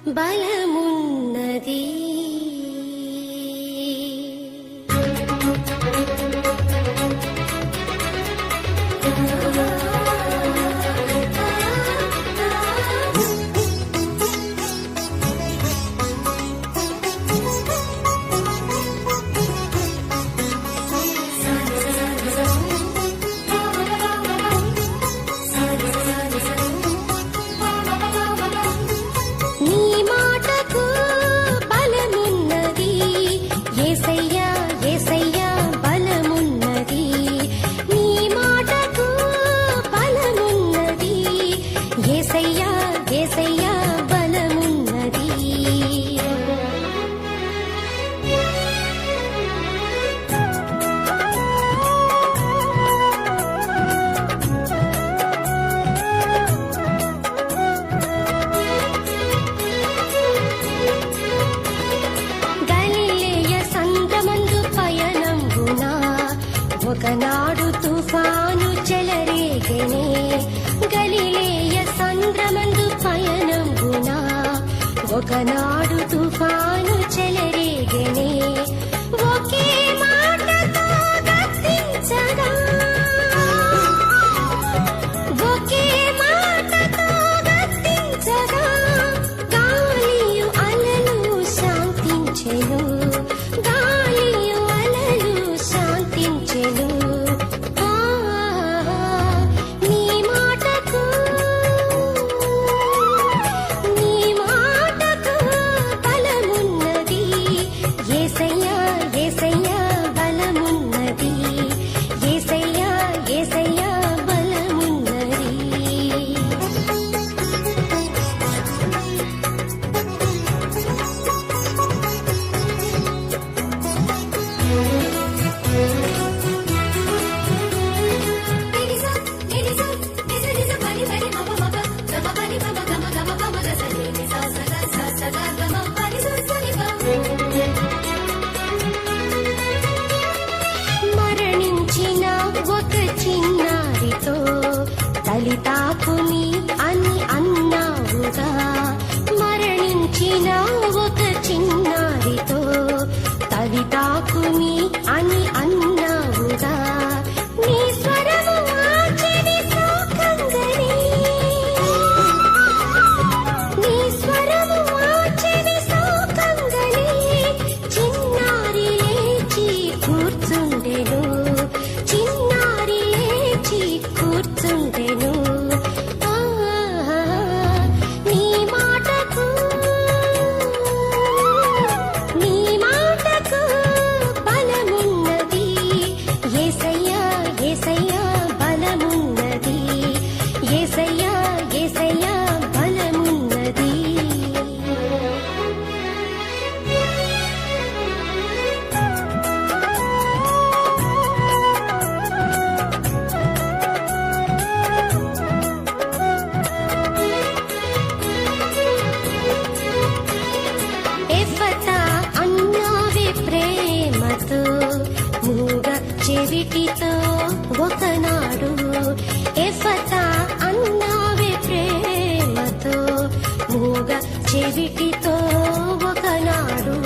బలమున్నది. ఒకనాడు తుఫాను చెలరేగెనే, గలిలేయ సంద్రమందు పయనంబునా. ఒకనాడు తుఫాను చెలరేగెనే, ఒకే మాటతో గద్దించగా, ఒకే మాటతో గద్దించగా, గాలియు అలలు శాంతించెను, గాలియు అలలు శాంతించెను. మరణించిన ఒక చిన్నారితో తలితాకుని అని అన్నావుగా, మరణించిన ఒక చిన్నారితో తలితాకుని అని అన్నావుగా. నీ స్వరము ఆచరి సోకంగని, నీ స్వరము ఆచరి సోకంగని, చిన్నారి లేచి కూర్చుండెను, చిన్నారి లేచి కూర్చుండెను. నీ మాటకు, నీ మాటకు బలమున్నది, యేసయ్యా యేసయ్యా బలమున్నది, యేసయ్యా యేసయ్యా బలమున్నది. ఎఫతా అన్నావే ప్రేమతో, మూగ చెవిటితో ఒకనాడు. ఎఫతా అన్నావే ప్రేమతో, మూగ చెవిటితో ఒకనాడు.